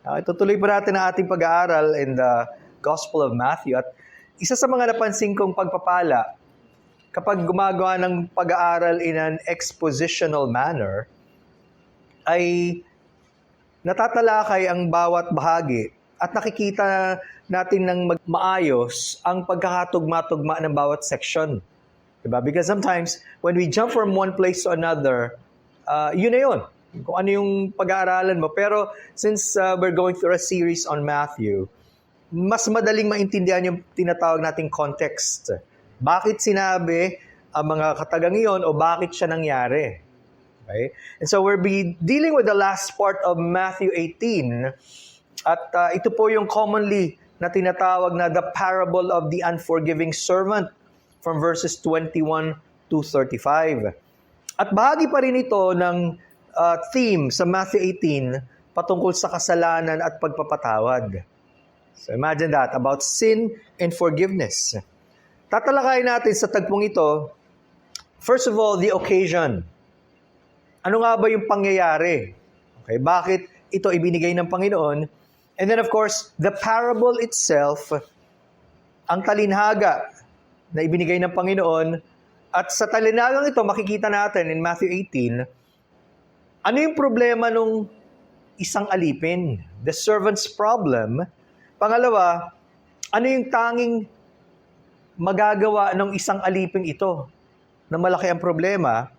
Itutuloy pa natin ang ating pag-aaral in the Gospel of Matthew. At isa sa mga napansin kong pagpapala, kapag gumagawa ng pag-aaral in an expositional manner, ay natatalakay ang bawat bahagi at nakikita natin ng maayos ang pagkakatugma-tugma ng bawat section. Diba? Because sometimes, when we jump from one place to another, yun na yun. Kung ano yung pag-aaralan mo. Pero since we're going through a series on Matthew, mas madaling maintindihan yung tinatawag nating context. Bakit sinabi ang mga katagang iyon o bakit siya nangyari? Okay? And so we'll be dealing with the last part of Matthew 18. At ito po yung commonly na tinatawag na the parable of the unforgiving servant from verses 21 to 35. At bahagi pa rin ito ng theme sa Matthew 18 patungkol sa kasalanan at pagpapatawad. So imagine that, about sin and forgiveness. Tatalakayin natin sa tagpong ito, first of all, the occasion. Ano nga ba yung pangyayari? Okay, bakit ito ibinigay ng Panginoon? And then of course, the parable itself, ang talinhaga na ibinigay ng Panginoon. At sa talinhagang ito, makikita natin in Matthew 18, ano yung problema nung isang alipin? The servant's problem. Pangalawa, ano yung tanging magagawa ng isang alipin ito na malaki ang problema?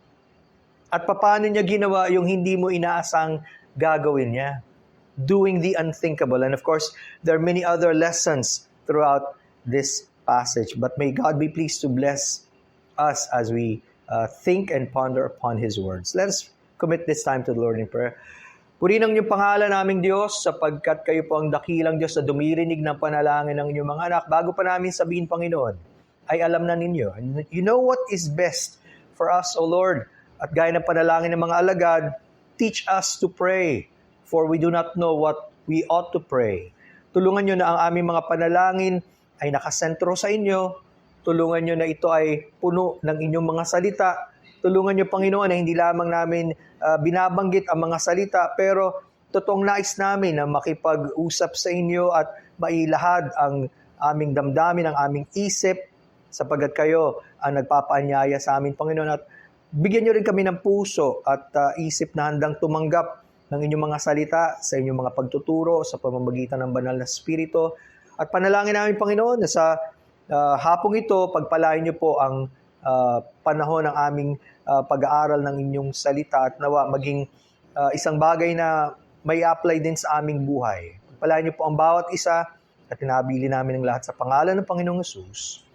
At paano niya ginawa yung hindi mo inaasang gagawin niya? Doing the unthinkable. And of course, there are many other lessons throughout this passage. But may God be pleased to bless us as we think and ponder upon His words. Let us commit this time to the Lord in prayer. Purihin ang inyong pangalan naming Diyos sapagkat kayo po ang dakilang Diyos na dumirinig ng panalangin ng inyong mga anak. Bago pa namin sabihin, Panginoon, ay alam na ninyo. And you know what is best for us, O Lord. At gaya ng panalangin ng mga alagad, teach us to pray, for we do not know what we ought to pray. Tulungan nyo na ang aming mga panalangin ay nakasentro sa inyo. Tulungan nyo na ito ay puno ng inyong mga salita. Tulungan nyo, Panginoon, na hindi lamang namin binabanggit ang mga salita, pero totoong nais namin na makipag-usap sa inyo at mailahad ang aming damdamin, ang aming isip, sapagkat kayo ang nagpapaanyaya sa amin, Panginoon. At bigyan nyo rin kami ng puso at isip na handang tumanggap ng inyong mga salita sa inyong mga pagtuturo sa pamamagitan ng banal na Espiritu. At panalangin namin, Panginoon, na sa hapong ito, pagpalain nyo po ang panahon ng aming pag-aaral ng inyong salita at nawa maging isang bagay na may apply din sa aming buhay. Pagpalain niyo po ang bawat isa at tinabili namin ang lahat sa pangalan ng Panginoong Hesus.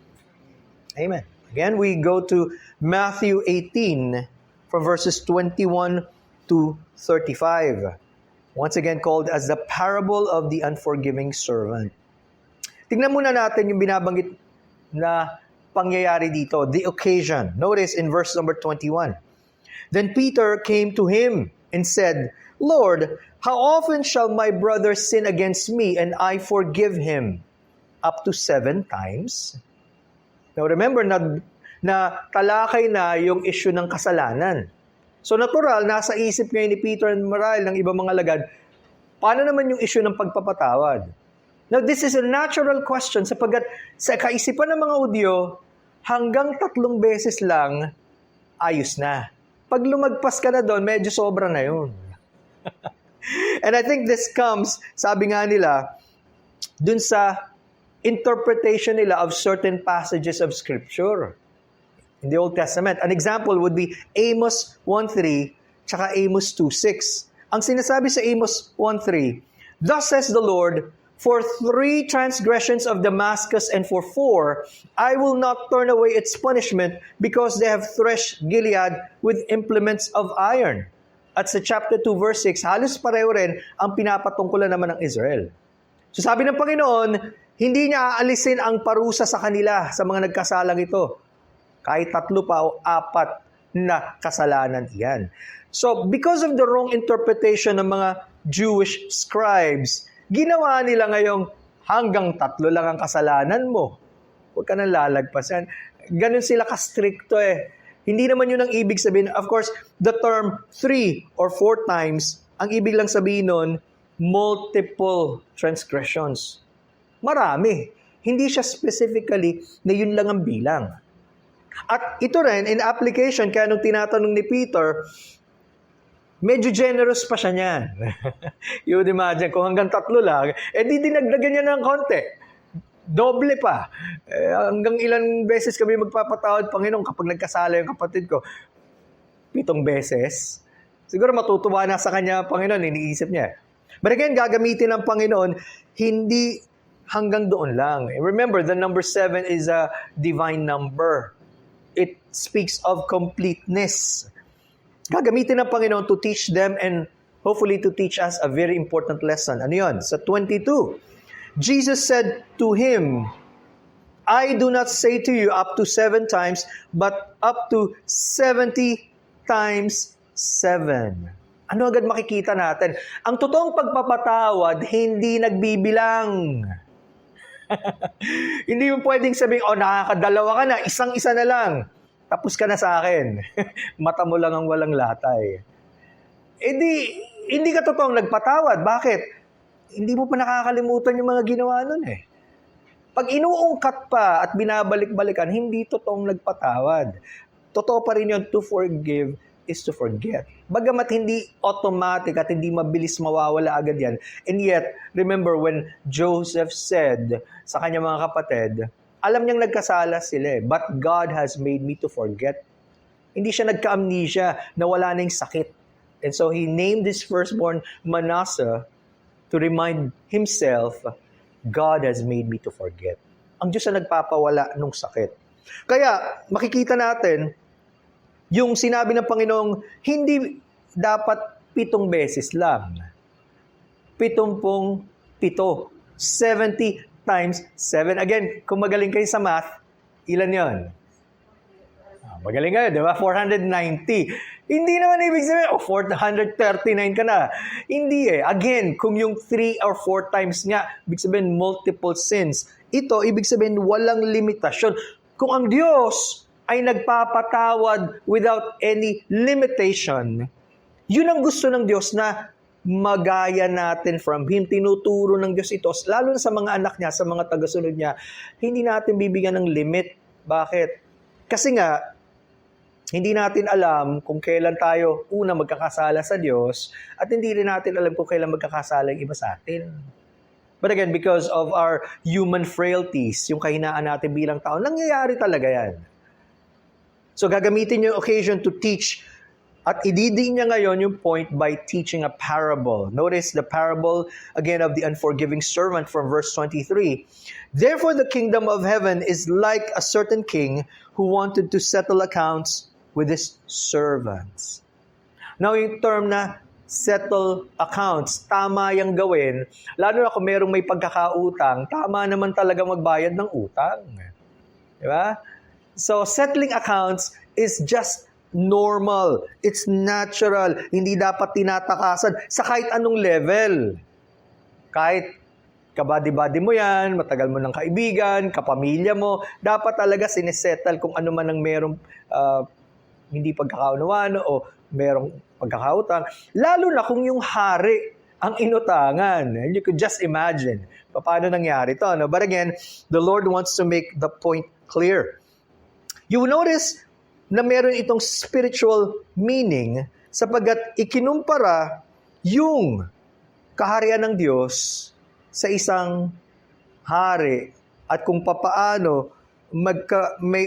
Amen. Again, we go to Matthew 18 from verses 21 to 35. Once again called as the parable of the unforgiving servant. Tingnan muna natin yung binabanggit na pangyayari dito, the occasion. Notice in verse number 21. Then Peter came to him and said, Lord, how often shall my brother sin against me and I forgive him? Up to 7 times? Now remember na talakay na yung issue ng kasalanan. So natural, nasa isip ngayon ni Peter and marahil ng ibang mga lagad, paano naman yung issue ng pagpapatawad? Now this is a natural question sapagkat sa kaisipan ng mga Hudyo, hanggang 3 beses lang, ayos na. Pag lumagpas ka na doon, medyo sobra na yun. And I think this comes, sabi nga nila, dun sa interpretation nila of certain passages of Scripture in the Old Testament. An example would be Amos 1:3 tsaka Amos 2:6. Ang sinasabi sa Amos 1:3, Thus says the Lord, For 3 transgressions of Damascus and for 4, I will not turn away its punishment because they have threshed Gilead with implements of iron. At sa chapter 2 verse 6, halos pareho rin ang pinapatungkulan naman ng Israel. So sabi ng Panginoon, hindi niya aalisin ang parusa sa kanila, sa mga nagkasalang ito. Kahit 3 pa o 4 na kasalanan iyan. So because of the wrong interpretation ng mga Jewish scribes, ginawa nila ngayong hanggang 3 lang ang kasalanan mo. Huwag ka nang lalagpasan. Ganun sila ka-stricto eh. Hindi naman yun ang ibig sabihin. Of course, the term 3 or 4 times, ang ibig lang sabihin nun, multiple transgressions. Marami. Hindi siya specifically na yun lang ang bilang. At ito rin, in application, kaya nung tinatanong ni Peter, medyo generous pa siya niyan. You would imagine, kung hanggang 3 lang, di dinagdagan niya ng konti. Doble pa. Hanggang ilang beses kami magpapatawad, Panginoon, kapag nagkasala yung kapatid ko, 7 beses. Siguro matutuwa na sa kanya, Panginoon, iniisip niya. But again, gagamitin ng Panginoon, hindi hanggang doon lang. Remember, the number 7 is a divine number. It speaks of completeness. Gagamitin ng Panginoon to teach them and hopefully to teach us a very important lesson. Ano yun? Sa 22, Jesus said to him, I do not say to you up to 7 times, but up to 70 times 7. Ano agad makikita natin? Ang totoong pagpapatawad, hindi nagbibilang. Hindi mo pwedeng sabihin, nakakadalawa ka na, isang-isa na lang. Tapos ka na sa akin. Mata mo lang ang walang latay. Hindi ka totoong nagpatawad. Bakit? Hindi mo pa nakakalimutan yung mga ginawa nun eh. Pag inuungkat pa at binabalik-balikan, hindi totoong nagpatawad. Totoo pa rin yun, to forgive is to forget. Bagamat hindi automatic at hindi mabilis mawawala agad yan. And yet, remember when Joseph said sa kanyang mga kapatid, alam niyang nagkasala sila but God has made me to forget. Hindi siya nagka-amnesia na wala na yung sakit. And so he named his firstborn Manasseh to remind himself, God has made me to forget. Ang Diyos na nagpapawala ng sakit. Kaya, makikita natin, yung sinabi ng Panginoong, hindi dapat 7 beses lang. 77. 70 times 7. Again, kung magaling kayo sa math, ilan yon? Magaling kayo, di ba? 490. Hindi naman ibig sabihin, 439 ka na. Hindi eh. Again, kung yung 3 or 4 times nga, ibig sabihin multiple sins. Ito, ibig sabihin walang limitasyon. Kung ang Diyos ay nagpapatawad without any limitation, yun ang gusto ng Diyos na magaya natin from Him. Tinuturo ng Diyos ito, lalo na sa mga anak niya, sa mga tagasunod niya, hindi natin bibigyan ng limit. Bakit? Kasi nga, hindi natin alam kung kailan tayo una magkakasala sa Diyos at hindi rin natin alam kung kailan magkakasala yung iba sa atin. But again, because of our human frailties, yung kahinaan natin bilang tao, nangyayari talaga yan. So gagamitin yung occasion to teach at ididiin niya ngayon yung point by teaching a parable. Notice the parable again of the unforgiving servant from verse 23. Therefore the kingdom of heaven is like a certain king who wanted to settle accounts with his servants. Now yung term na settle accounts, tama yung gawin, lalo na kung merong may pagkakautang, tama naman talaga magbayad ng utang. Di ba? So, settling accounts is just normal. It's natural. Hindi dapat tinatakasan sa kahit anong level. Kahit kabady-bady mo yan, matagal mo ng kaibigan, kapamilya mo, dapat talaga sinesettle kung ano man ang merong hindi pagkakaunawaan o merong pagkakautang. Lalo na kung yung hari ang inutangan. And you could just imagine paano nangyari ito. No? But again, the Lord wants to make the point clear. You will notice na meron itong spiritual meaning sapagkat ikinumpara yung kaharian ng Diyos sa isang hari at kung papaano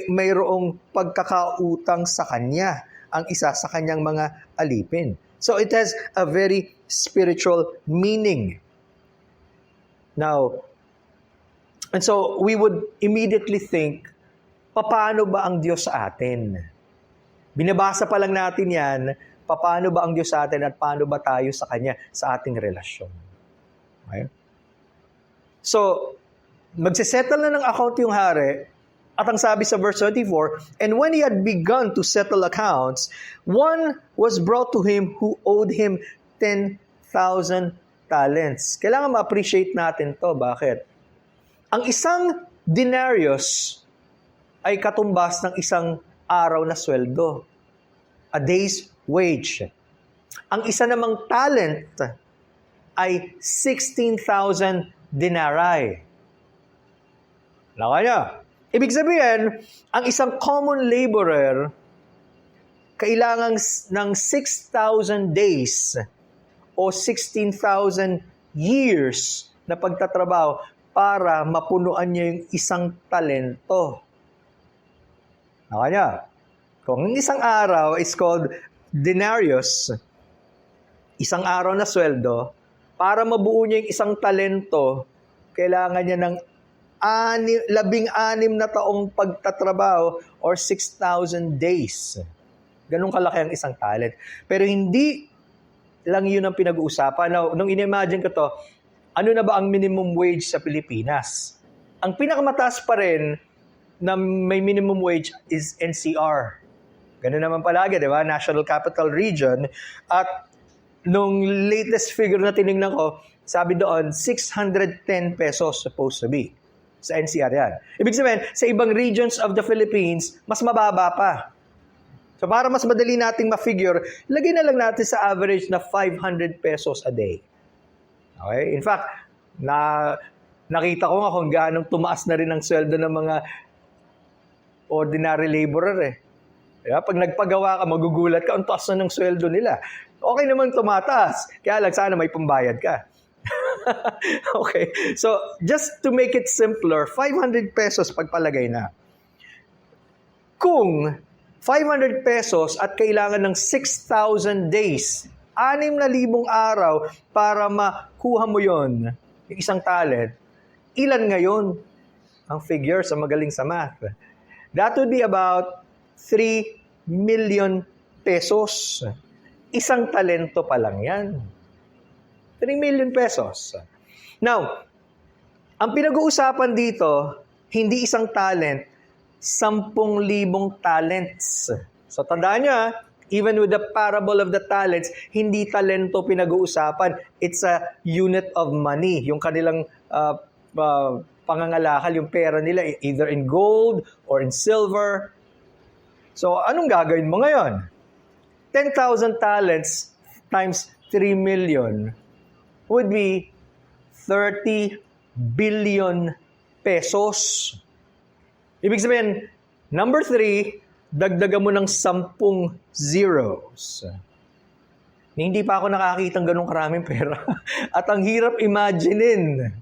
mayroong pagkakautang sa kanya ang isa sa kanyang mga alipin. So it has a very spiritual meaning. Now, and so we would immediately think, paano ba ang Diyos sa atin? Binabasa pa lang natin yan, paano ba ang Diyos sa atin at paano ba tayo sa Kanya sa ating relasyon? Okay? So, magsisettle na ng account yung hari, at ang sabi sa verse 24, and when he had begun to settle accounts, one was brought to him who owed him 10,000 talents. Kailangan ma-appreciate natin to. Bakit? Ang isang denarius ay katumbas ng isang araw na sweldo. A day's wage. Ang isa namang talent ay 16,000 denarii. Nakaya. Ibig sabihin, ang isang common laborer, kailangan ng 6,000 days o 16,000 years na pagtatrabaho para mapunuan niya yung isang talento. Nakaya. Kung isang araw is called denarius, isang araw na sweldo, para mabuo niya yung isang talento, kailangan niya ng 16 na taong pagtatrabaho or 6,000 days. Ganun kalaki ang isang talent. Pero hindi lang yun ang pinag-uusapan. Now, nung in-imagine ko to, ano na ba ang minimum wage sa Pilipinas? Ang pinakamataas pa rin na may minimum wage is NCR. Ganun naman palagi, di ba? National Capital Region. At nung latest figure na tinignan ko, sabi doon, 610 pesos supposed to be. Sa NCR yan. Ibig sabihin, sa ibang regions of the Philippines, mas mababa pa. So para mas madali nating ma-figure, lagay na lang natin sa average na 500 pesos a day. Okay? In fact, nakita ko nga kung gaano tumaas na rin ang sweldo ng mga ordinary laborer eh. Diba? Pag nagpagawa ka, magugulat ka, ang taas na ng sweldo nila. Okay naman tumataas. Kaya lang sana may pambayad ka. Okay. So, just to make it simpler, 500 pesos pagpalagay na. Kung 500 pesos at kailangan ng 6,000 days, 6,000 araw para makuha mo yon, yung isang talent, ilan ngayon ang figure sa magaling sa math? That would be about 3 million pesos. Isang talento pa lang yan. 3 million pesos. Now, ang pinag-uusapan dito, hindi isang talent, 10,000 talents. So, tandaan nyo, even with the parable of the talents, hindi talento pinag-uusapan. It's a unit of money. Yung kanilang pangangalakal, yung pera nila, either in gold or in silver. So, anong gagawin mo ngayon? 10,000 talents times 3 million would be 30 billion pesos. Ibig sabihin, number 3, dagdagan mo ng 10 zeros. Hindi pa ako nakakita ng ganong karaming pera. At ang hirap imaginein.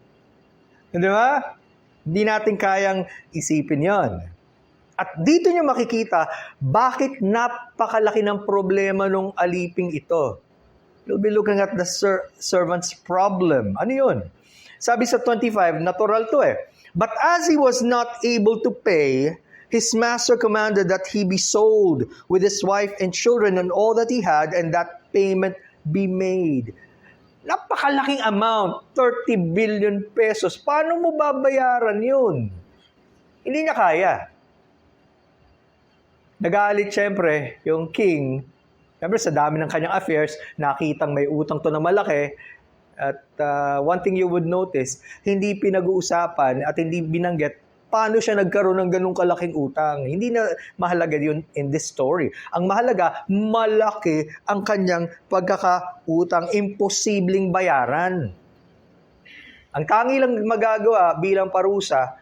Di ba? Hindi natin kayang isipin yon. At dito nyo makikita, bakit napakalaki ng problema ng aliping ito. We'll be looking at the servant's problem. Ano yun? Sabi sa 25, natural to eh. But as he was not able to pay, his master commanded that he be sold with his wife and children and all that he had, and that payment be made. Napakalaking amount, 30 billion pesos. Paano mo babayaran yun? Hindi niya kaya. Nagalit siyempre yung king. Siyempre sa dami ng kanyang affairs, nakitang may utang to na malaki. At one thing you would notice, hindi pinag-uusapan at hindi binanggit paano siya nagkaroon ng ganung kalaking utang. Hindi na mahalaga yun in this story. Ang mahalaga, malaki ang kanyang pagkakautang, imposibleng bayaran. Ang tangi lang magagawa bilang parusa,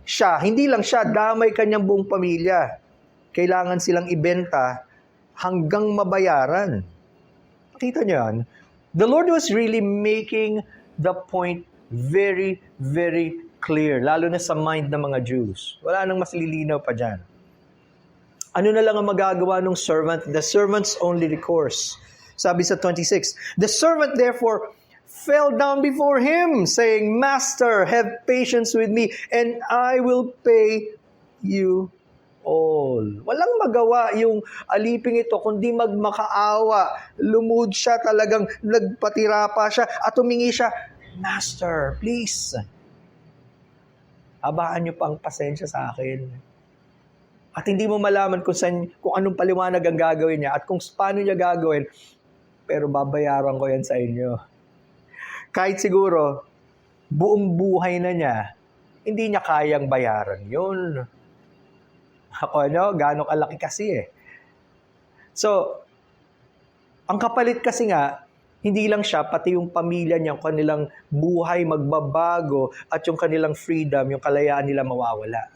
siya, hindi lang siya, damay kanyang buong pamilya. Kailangan silang ibenta hanggang mabayaran. Nakita niyo yan? The Lord was really making the point very, very clear, lalo na sa mind ng mga Jews. Wala nang mas lilinaw pa dyan. Ano na lang ang magagawa ng servant? The servant's only recourse. Sabi sa 26, the servant therefore fell down before him, saying, Master, have patience with me, and I will pay you all. Walang magawa yung aliping ito kundi magmakaawa. Lumuhod siya, talagang nagpatira pa siya at humingi siya, Master, please, habaan niyo pang pasensya sa akin. At hindi mo malaman kung anong paliwanag ang gagawin niya at kung paano niya gagawin, pero babayaran ko yan sa inyo. Kahit siguro, buong buhay na niya, hindi niya kayang bayaran yun. Ako, gaano kalaki kasi eh. So, ang kapalit kasi nga, Hindi lang siya, pati yung pamilya niya, yung kanilang buhay magbabago at yung kanilang freedom, yung kalayaan nila mawawala.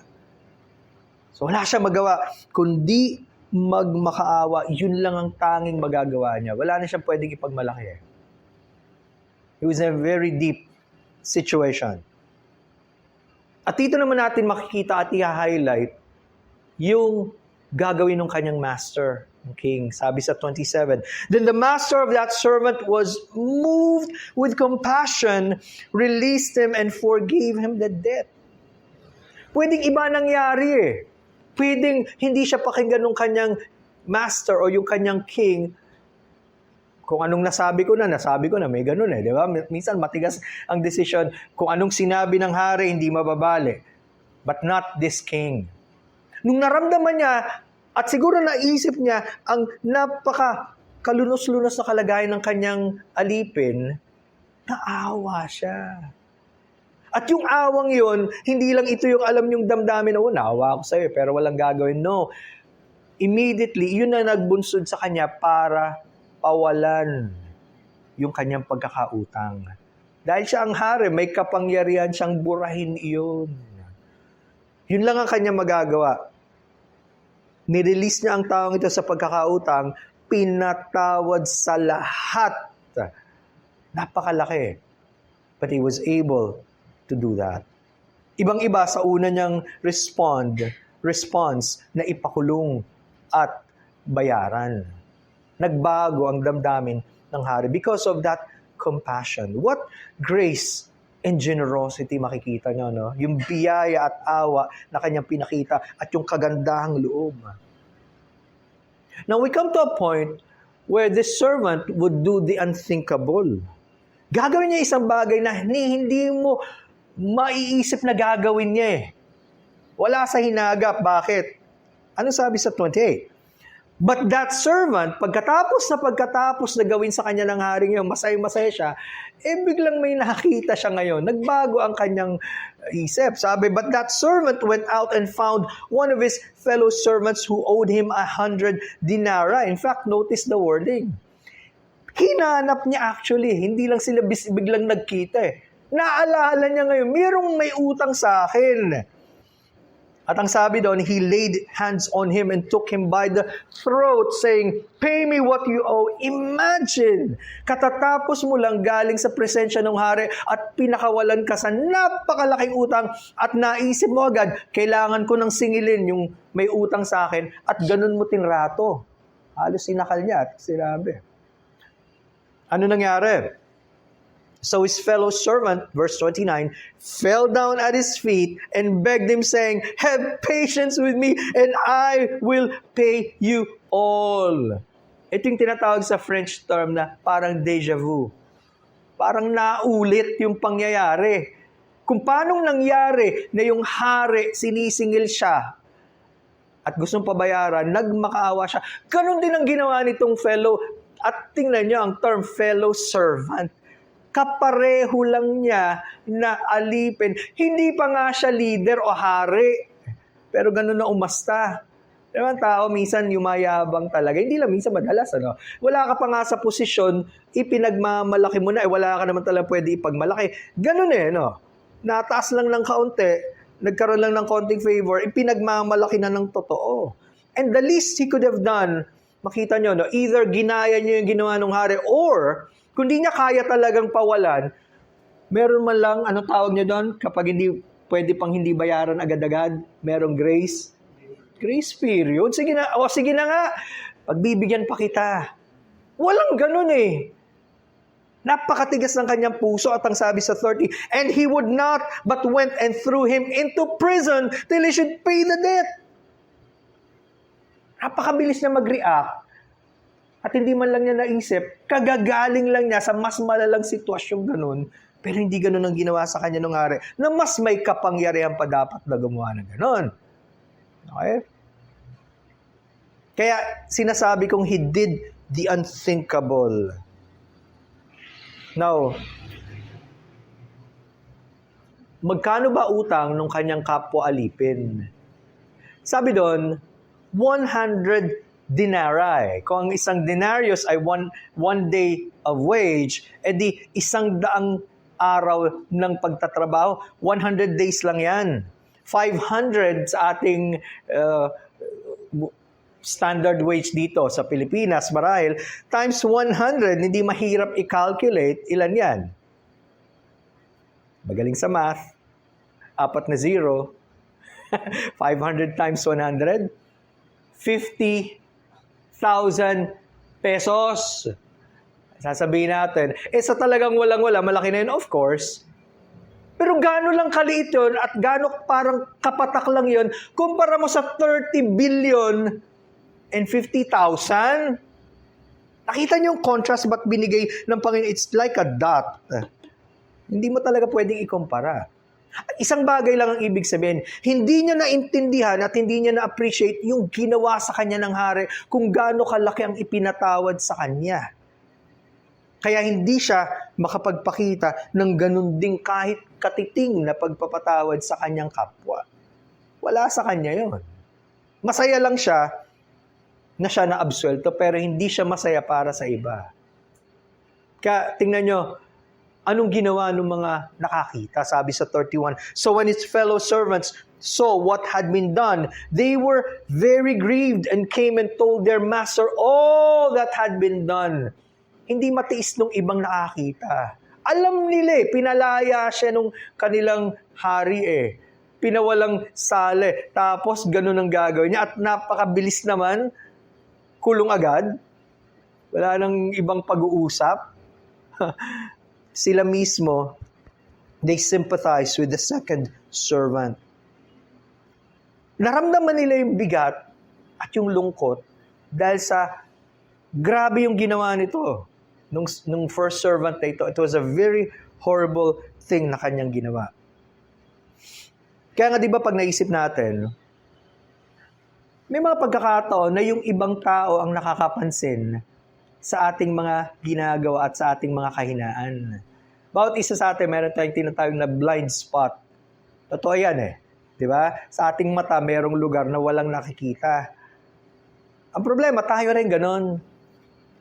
So wala siya magawa, kundi magmakaawa, yun lang ang tanging magagawa niya. Wala na siyang pwedeng ipagmalaki. It was a very deep situation. At dito naman natin makikita at i-highlight yung gagawin ng kanyang master, ng king. Sabi sa 27, "Then the master of that servant was moved with compassion, released him, and forgave him the debt." Pwedeng iba nangyari eh. Pwedeng hindi siya pakinggan ng kanyang master o yung kanyang king. Kung anong nasabi ko na, may ganun eh. Di ba? Minsan matigas ang desisyon. Kung anong sinabi ng hari, hindi mababali. But not this king. Nung naramdaman niya, at siguro naisip niya, ang napaka-kalunos-lunos na kalagayan ng kanyang alipin, naawa siya. At yung awang yun, hindi lang ito yung alam yung damdamin, naawa ako sa'yo, pero walang gagawin. No. Immediately, yun na nagbunsod sa kanya para pawalan yung kanyang pagkakautang. Dahil siya ang hari, may kapangyarihan siyang burahin iyon. Yun lang ang kanyang magagawa. Nirelease niya ang taong ito sa pagkakautang, pinatawad sa lahat. Napakalaki. But he was able to do that. Ibang-iba sa una niyang response na ipakulong at bayaran. Nagbago ang damdamin ng hari because of that compassion. What grace and generosity makikita nyo, no? Yung biyaya at awa na kanyang pinakita at yung kagandahang loob. Now we come to a point where this servant would do the unthinkable. Gagawin niya isang bagay na hindi mo maiisip na gagawin niya eh. Wala sa hinagap. Bakit? Ano sabi sa 28? "But that servant, pagkatapos na gawin sa kanya ng hari ngayon, masaya-masaya siya, biglang may nakita siya ngayon. Nagbago ang kanyang isip. Sabi, "But that servant went out and found one of his fellow servants who owed him 100 denarii." In fact, notice the wording. Hinanap niya actually. Hindi lang sila biglang nagkita eh. Naalala niya ngayon, mayroong may utang sa akin. At ang sabi doon, he laid hands on him and took him by the throat saying, "Pay me what you owe." Imagine, katatapos mo lang galing sa presensya ng hari at pinakawalan ka sa napakalaking utang at naisip mo agad, kailangan ko ng singilin yung may utang sa akin at ganun mo tinrato. Halos sinakal niya at sinabi. Ano nangyari? So his fellow servant, verse 29, fell down at his feet and begged him, saying, "Have patience with me, and I will pay you all." Ito yung tinatawag sa French term na parang déjà vu. Parang naulit yung pangyayari. Kung paanong nangyari na yung hari, sinisingil siya at gustong pabayaran, nagmakaawa siya. Ganon din ang ginawa nitong fellow, at tingnan nyo ang term fellow servant. Kapareho lang niya na alipin. Hindi pa nga siya leader o hari. Pero ganun na umasta. Diba, tao minsan yumayabang talaga. Hindi lang minsan, madalas. Ano? Wala ka pa nga sa posisyon, ipinagmamalaki mo na, wala ka naman talaga pwede ipagmalaki. Ganun eh, no? Nataas lang ng kaunti, nagkaroon lang ng konting favor, ipinagmamalaki na ng totoo. And the least he could have done, makita nyo, no? Either ginaya nyo yung ginawa ng hari, or kung di niya kaya talagang pawalan, meron man lang, ano tawag niya doon? Kapag hindi, pwede pang hindi bayaran agad-agad, merong grace. Grace period. Sige na nga. Pagbibigyan pa kita. Walang ganun eh. Napakatigas ng kanyang puso at ang sabi sa 30, "And he would not, but went and threw him into prison till he should pay the debt." Napakabilis niya mag-react. At hindi man lang niya naisip, kagagaling lang niya sa mas malalang sitwasyon ganun, pero hindi ganun ang ginawa sa kanya nung hari, na mas may kapangyarihan pa dapat na gumawa ng ganun. Okay? Kaya sinasabi kong he did the unthinkable. Now, magkano ba utang nung kanyang kapwa alipin? Sabi doon, 100 denarii. Kung ang isang denarius ay one day of wage, edi 100 araw ng pagtatrabaho, 100 days lang yan. 500 sa ating standard wage dito sa Pilipinas, marahil, times 100, hindi mahirap i-calculate, ilan yan? Magaling sa math, 4 na 0, 500 times 100, 50,000 pesos. Sasabihin natin, sa talagang walang-wala, malaki na yun, of course. Pero gaano lang kaliit yun at gaano parang kapatak lang yun kumpara mo sa 30 billion and 50,000. Nakita niyo yung contrast ba't binigay ng Panginoon? It's like a dot. Hindi mo talaga pwedeng ikumpara. Isang bagay lang ang ibig sabihin. Hindi niya naintindihan at hindi niya na-appreciate yung ginawa sa kanya ng hari kung gaano kalaki ang ipinatawad sa kanya. Kaya hindi siya makapagpakita ng ganun ding kahit katiting na pagpapatawad sa kanyang kapwa. Wala sa kanya yon. Masaya lang siya na siya na-absuelto pero hindi siya masaya para sa iba. Kaya tingnan nyo, anong ginawa ng mga nakakita? Sabi sa 31, so when his fellow servants saw what had been done, they were very grieved and came and told their master all that had been done. Hindi matiis nung ibang nakakita. Alam nila pinalaya siya nung kanilang hari Pinawalang sale. Tapos ganun ang gagawin niya. At napakabilis naman, kulong agad. Wala nang ibang pag-uusap. Sila mismo, they sympathize with the second servant. Naramdaman nila yung bigat at yung lungkot dahil sa grabe yung ginawa nito. Nung first servant na ito, it was a very horrible thing na kanyang ginawa. Kaya nga di ba pag naisip natin, may mga pagkakataon na yung ibang tao ang nakakapansin sa ating mga ginagawa at sa ating mga kahinaan. Bawat isa sa atin, meron tayong tinatawag na blind spot. Totoo yan Di ba? Sa ating mata, merong lugar na walang nakikita. Ang problema, tayo rin ganon.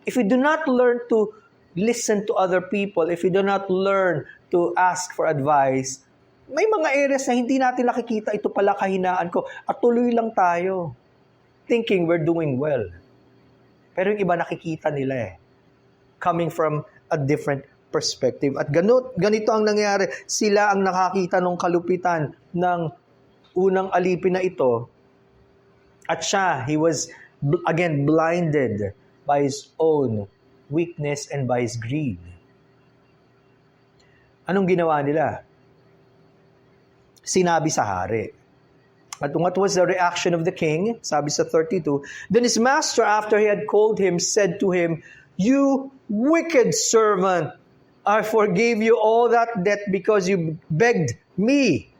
If we do not learn to listen to other people, if we do not learn to ask for advice, may mga areas na hindi natin nakikita, ito pala kahinaan ko, at tuloy lang tayo, thinking we're doing well. Pero yung iba nakikita nila coming from a different perspective. At ganito ang nangyari, sila ang nakakita ng kalupitan ng unang alipin na ito, at siya, he was again blinded by his own weakness and by his greed. Anong ginawa nila? Sinabi sa hari. At what was the reaction of the king? Sabi sa 32, then his master, after he had called him, said to him, you wicked servant, I forgave you all that debt because you begged me.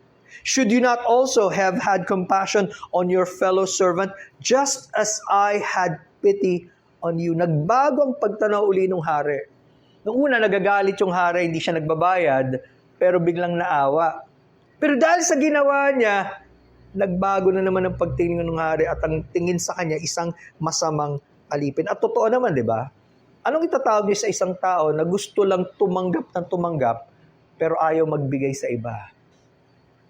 Should you not also have had compassion on your fellow servant, just as I had pity on you? Nagbago ang pagtanaw uli ng hari. Noong una, nagagalit yung hari, hindi siya nagbabayad, pero biglang naawa. Pero dahil sa ginawa niya, nagbago na naman ang pagtingin ng hari at ang tingin sa kanya isang masamang alipin. At totoo naman, di ba? Anong itatawag niyo sa isang tao na gusto lang tumanggap ng tumanggap, pero ayaw magbigay sa iba?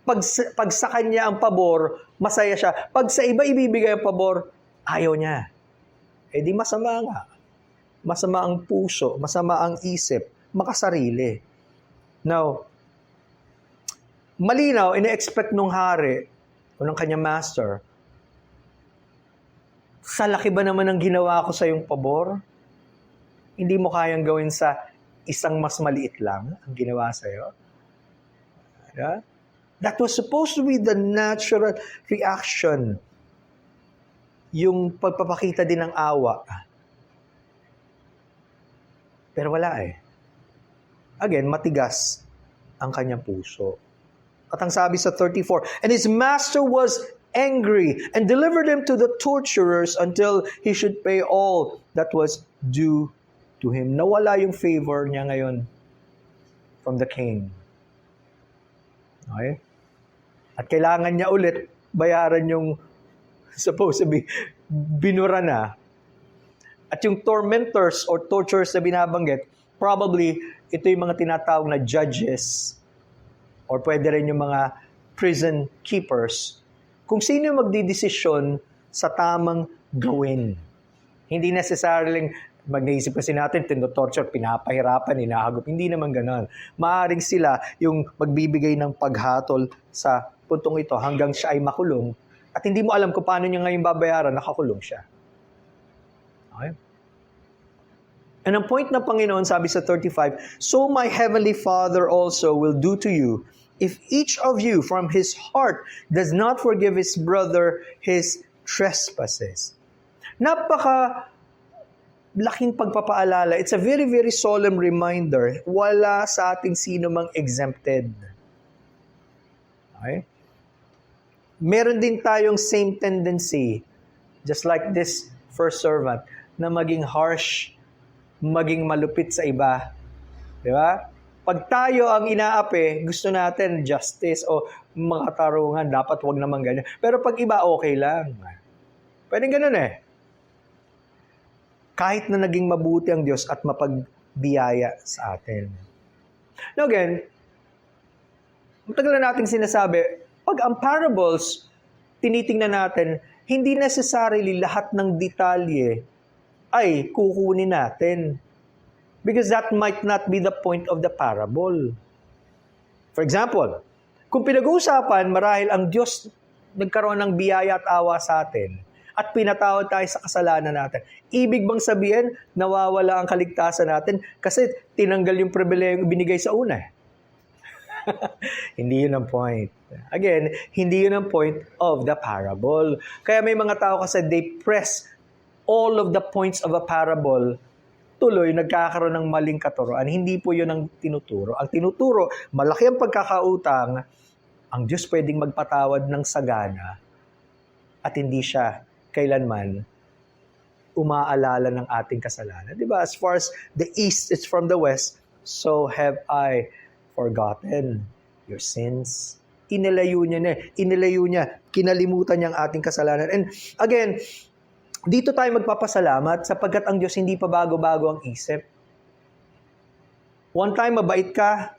Pag sa kanya ang pabor, masaya siya. Pag sa iba ibibigay ang pabor, ayaw niya. Di masama nga. Masama ang puso, masama ang isip, makasarili. Now, malinaw, ina-expect nung hari o ng kanyang master, sa laki ba naman ang ginawa ko sa iyong pabor? Hindi mo kayang gawin sa isang mas maliit lang ang ginawa sa iyo? That was supposed to be the natural reaction. Yung pagpapakita din ng awa. Pero wala Again, matigas ang kanyang puso. At ang sabi sa 34, and his master was angry and delivered him to the torturers until he should pay all that was due to him. Nawala yung favor niya ngayon from the king. Okay? At kailangan niya ulit bayaran yung supposed to be binura na. At yung tormentors or torturers na binabanggit, probably ito yung mga tinatawag na judges or pwede rin yung mga prison keepers. Kung sino yung magdidesisyon sa tamang gawin. Hindi necessarily mag-naisip kasi natin, tinotorture, pinapahirapan, hinahagop. Hindi naman ganon. Maaaring sila yung magbibigay ng paghatol sa puntong ito hanggang siya ay makulong at hindi mo alam kung paano niya ngayon babayaran, nakakulong siya. Okay? And ang point ng Panginoon, sabi sa 35, "So my heavenly Father also will do to you, if each of you from his heart does not forgive his brother his trespasses." Napaka laking pagpapaalala. It's a very, very solemn reminder. Wala sa ating sino mang exempted. Okay? Meron din tayong same tendency, just like this first servant, na maging harsh, maging malupit sa iba. Di ba? Pag tayo ang inaapi, gusto natin justice o makatarungan, dapat wag naman ganyan. Pero pag iba, okay lang. Pwedeng ganun eh. Kahit na naging mabuti ang Diyos at mapagbiyaya sa atin. Now again, matagal na nating sinasabi, pag ang parables, tinitingnan natin, hindi necessarily lahat ng detalye ay kukunin natin. Because that might not be the point of the parable. For example, kung pinag-uusapan, marahil ang Diyos nagkaroon ng biyaya at awa sa atin at pinatawad tayo sa kasalanan natin. Ibig bang sabihin, nawawala ang kaligtasan natin kasi tinanggal yung pribilehiyong binigay sa una? Hindi yun ang point. Again, hindi yun ang point of the parable. Kaya may mga tao kasi they press all of the points of a parable, tuloy nagkakaroon ng maling katuroan. Hindi po yun ang tinuturo. Ang tinuturo, malaki ang pagkakautang, ang Diyos pwedeng magpatawad ng sagana at hindi siya kailanman umaalala ng ating kasalanan. Diba? As far as the east is from the west, so have I forgotten your sins. Inilayo niya, kinalimutan niya ang ating kasalanan. And again, dito tayo magpapasalamat sapagkat ang Diyos hindi pa bago-bago ang isip. One time, mabait ka,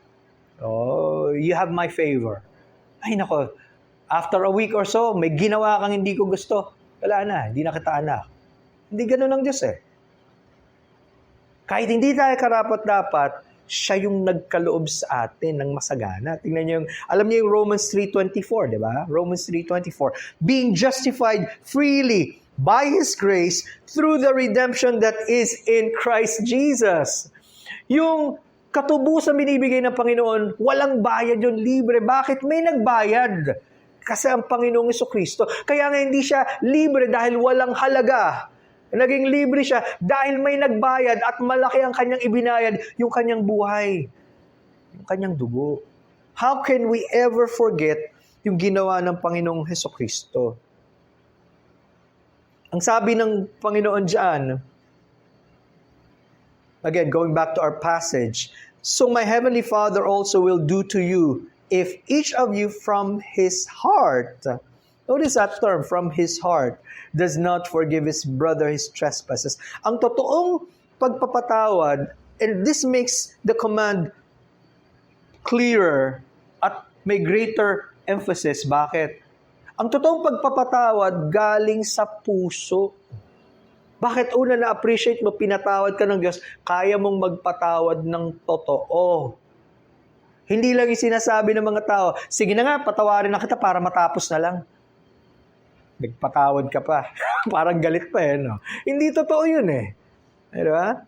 oh, you have my favor. Ay nako, after a week or so, may ginawa kang hindi ko gusto. Wala na, hindi na kita anak. Hindi ganun ang Diyos eh. Kahit hindi tayo karapat-dapat, siya yung nagkaloob sa atin ng masagana. Tingnan niyo yung, alam niyo yung Romans 3:24, di ba? Romans 3:24. Being justified freely by His grace through the redemption that is in Christ Jesus. Yung katubusan binibigay ng Panginoon, walang bayad yun, libre. Bakit? May nagbayad. Kasi ang Panginoong Jesucristo. Kaya nga hindi siya libre dahil walang halaga. Naging libre siya dahil may nagbayad at malaki ang kanyang ibinayad, yung kanyang buhay, yung kanyang dugo. How can we ever forget yung ginawa ng Panginoong Jesucristo? Ang sabi ng Panginoon diyan, again, going back to our passage, "So my heavenly Father also will do to you if each of you from his heart," notice that term, from his heart, "does not forgive his brother his trespasses." Ang totoong pagpapatawad, and this makes the command clearer at may greater emphasis. Bakit? Ang totoong pagpapatawad galing sa puso. Bakit? Una, na-appreciate mo, pinatawad ka ng Diyos, kaya mong magpatawad ng totoo. Hindi lang yung sinasabi ng mga tao, sige na nga, patawarin na kita para matapos na lang. Nagpatawad ka pa. Parang galit pa eh, no? Hindi totoo yun eh. Diba?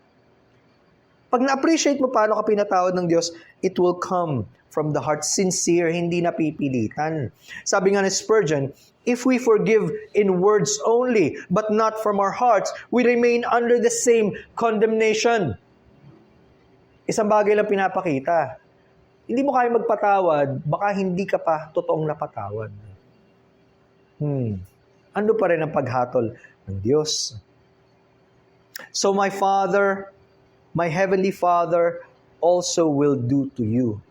Pag na-appreciate mo paano ka pinatawad ng Diyos, it will come from the heart, sincere, hindi napipilitan. Sabi nga ni Spurgeon, "If we forgive in words only, but not from our hearts, we remain under the same condemnation." Isang bagay lang pinapakita. Hindi mo kaya magpatawad, baka hindi ka pa totoong napatawad. Ano pa rin ang paghatol ng Diyos? "So my Father, my heavenly Father, also will do to you."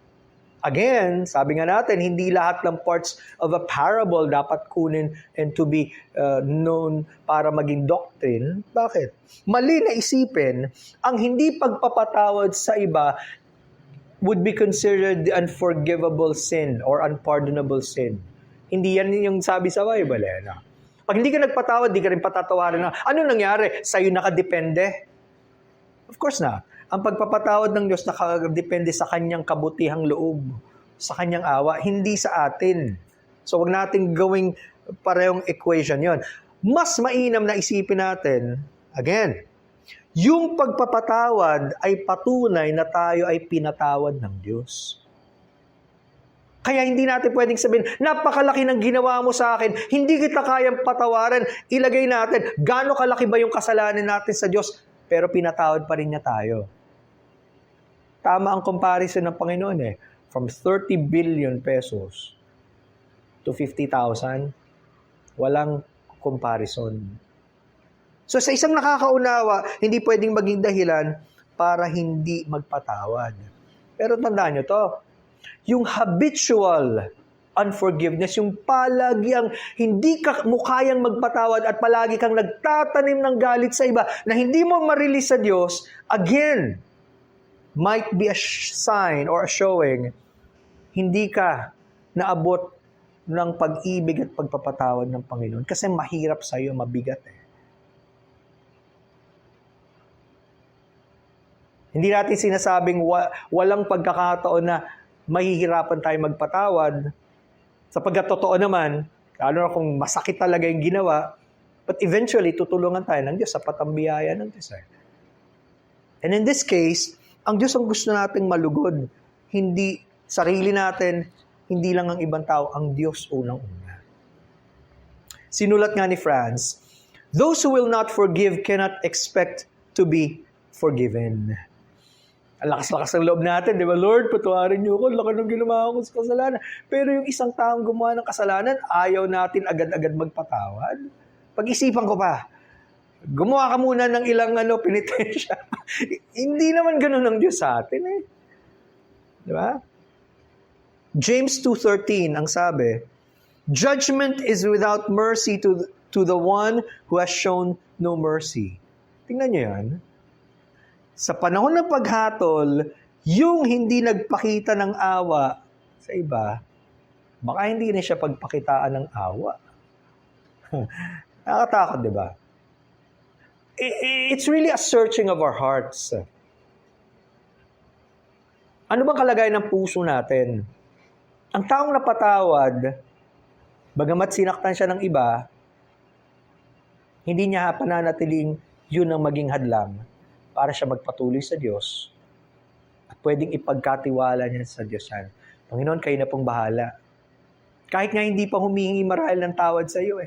Again, sabi nga natin, hindi lahat ng parts of a parable dapat kunin and to be known para maging doctrine. Bakit? Mali na isipin, ang hindi pagpapatawad sa iba would be considered the unforgivable sin or unpardonable sin. Hindi yan yung sabi sa Bible. No? Pag hindi ka nagpatawad, di ka rin patatawarin na, ano nangyari? Sa'yo nakadepende? Of course na. Ang pagpapatawad ng Diyos nakadepende sa kanyang kabutihang loob, sa kanyang awa, hindi sa atin. So wag nating gawing parehong equation yon. Mas mainam na isipin natin, again, yung pagpapatawad ay patunay na tayo ay pinatawad ng Diyos. Kaya hindi natin pwedeng sabihin, napakalaki ng ginawa mo sa akin, hindi kita kayang patawaran. Ilagay natin, gaano kalaki ba yung kasalanan natin sa Diyos, pero pinatawad pa rin niya tayo. Tama ang comparison ng Panginoon From 30 billion pesos to 50,000, walang comparison. So sa isang nakakaunawa, hindi pwedeng maging dahilan para hindi magpatawad. Pero tandaan nyo to, yung habitual unforgiveness, yung palagiang hindi ka mo kayang magpatawad at palagi kang nagtatanim ng galit sa iba na hindi mo ma-release sa Diyos, again, might be a sign or a showing hindi ka naabot ng pag-ibig at pagpapatawad ng Panginoon kasi mahirap sa iyo, mabigat Hindi natin sinasabing walang pagkakataon na mahihirapan tayo magpatawad. Sapagkat totoo naman, lalo na kung masakit talaga yung ginawa, but eventually tutulungan tayo ng Diyos sa patambiyaya ng Diyos. And in this case, ang Diyos ang gusto nating malugod. Hindi sarili natin, hindi lang ang ibang tao, ang Diyos unang-una. Sinulat nga ni Franz, those who will not forgive cannot expect to be forgiven. Ang lakas-lakas ng loob natin, di ba? Lord, patawarin niyo ako, laki ng ginawa ko sa kasalanan. Pero yung isang taong gumawa ng kasalanan, ayaw natin agad-agad magpatawad. Pag-isipan ko pa, gumawa ka muna ng ilang penitensya. Hindi naman ganun ang Diyos sa atin Di ba? James 2:13 ang sabi, judgment is without mercy to the one who has shown no mercy. Tingnan niyo yan. Sa panahon ng paghatol, yung hindi nagpakita ng awa sa iba, baka hindi na siya pagpakitaan ng awa. Nakakatakot, di ba? It's really a searching of our hearts. Ano bang kalagayan ng puso natin? Ang taong napatawad, bagamat sinaktan siya ng iba, hindi niya pananatiling yun ang maging hadlang para siya magpatuloy sa Diyos at pwedeng ipagkatiwala niya sa Diyos yan. Panginoon, kayo na pong bahala. Kahit nga hindi pa humihingi marahil ng tawad sa iyo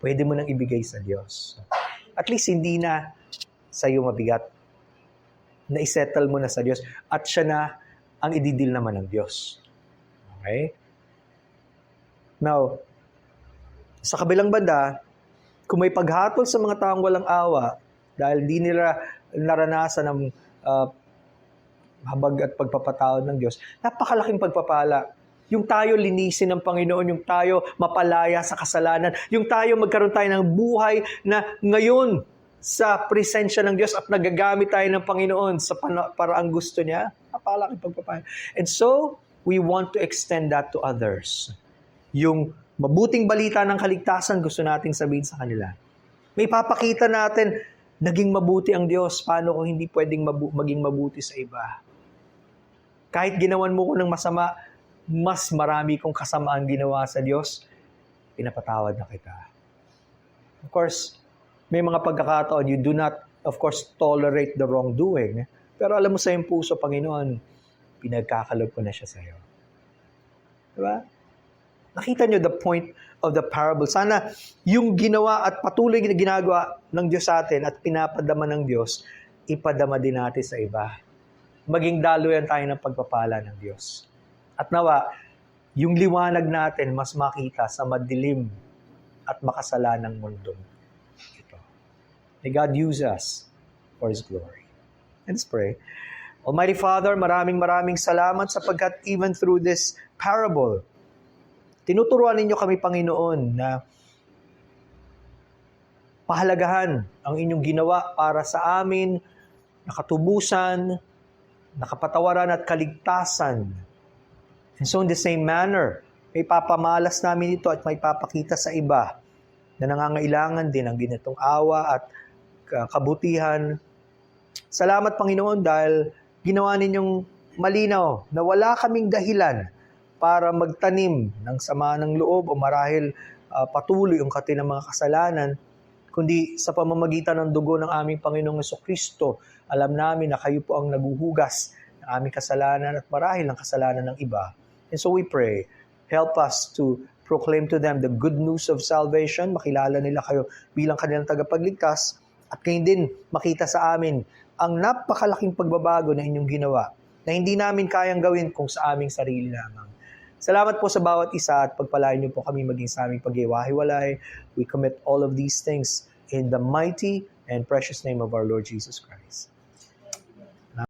pwede mo nang ibigay sa Diyos. At least hindi na sa iyo mabigat. Na-isettle mo na sa Diyos at siya na ang ididil naman ng Diyos. Okay? Now, sa kabilang banda, kung may paghatol sa mga taong walang awa, dahil di nila naranasan ng habag at pagpapatawad ng Diyos, napakalaking pagpapala. Yung tayo linisin ng Panginoon, yung tayo mapalaya sa kasalanan, yung tayo magkaroon tayo ng buhay na ngayon sa presensya ng Diyos at nagagamit tayo ng Panginoon sa paraang gusto niya, napakalaking pagpapala. And so, we want to extend that to others. Yung mabuting balita ng kaligtasan, gusto nating sabihin sa kanila. May papakita natin, naging mabuti ang Diyos. Paano kung hindi pwedeng maging mabuti sa iba? Kahit ginawan mo ko ng masama, mas marami kong kasamaan ginawa sa Diyos, pinapatawad na kita. Of course, may mga pagkakataon, you do not, of course, tolerate the wrongdoing. Pero alam mo sa iyong puso, Panginoon, pinagkakalog ko na siya sa iyo. Diba? Nakita niyo the point of the parable. Sana yung ginawa at patuloy na ginagawa ng Diyos sa atin at pinapadama ng Diyos, ipadama din natin sa iba. Maging daluyan tayo ng pagpapala ng Diyos. At nawa, yung liwanag natin mas makita sa madilim at makasalanang mundong ito. May God use us for His glory. Let's pray. Almighty Father, maraming salamat sapagkat even through this parable, tinuturuan ninyo kami, Panginoon, na pahalagahan ang inyong ginawa para sa amin, nakatubusan, nakapatawaran at kaligtasan. And so in the same manner, may papamalas namin ito at may papakita sa iba na nangangailangan din ng ganitong awa at kabutihan. Salamat, Panginoon, dahil ginawa ninyong malinaw na wala kaming dahilan para magtanim ng sama ng loob o marahil patuloy ang kati ng mga kasalanan, kundi sa pamamagitan ng dugo ng aming Panginoong Jesucristo, alam namin na kayo po ang naguhugas ng aming kasalanan at marahil ng kasalanan ng iba. And so we pray, help us to proclaim to them the good news of salvation, makilala nila kayo bilang kanilang tagapagligtas, at kayo din makita sa amin ang napakalaking pagbabago na inyong ginawa na hindi namin kayang gawin kung sa aming sarili lamang. Salamat po sa bawat isa at pagpalain niyo po kami maging sa aming paghiwa-hiwalay. We commit all of these things in the mighty and precious name of our Lord Jesus Christ.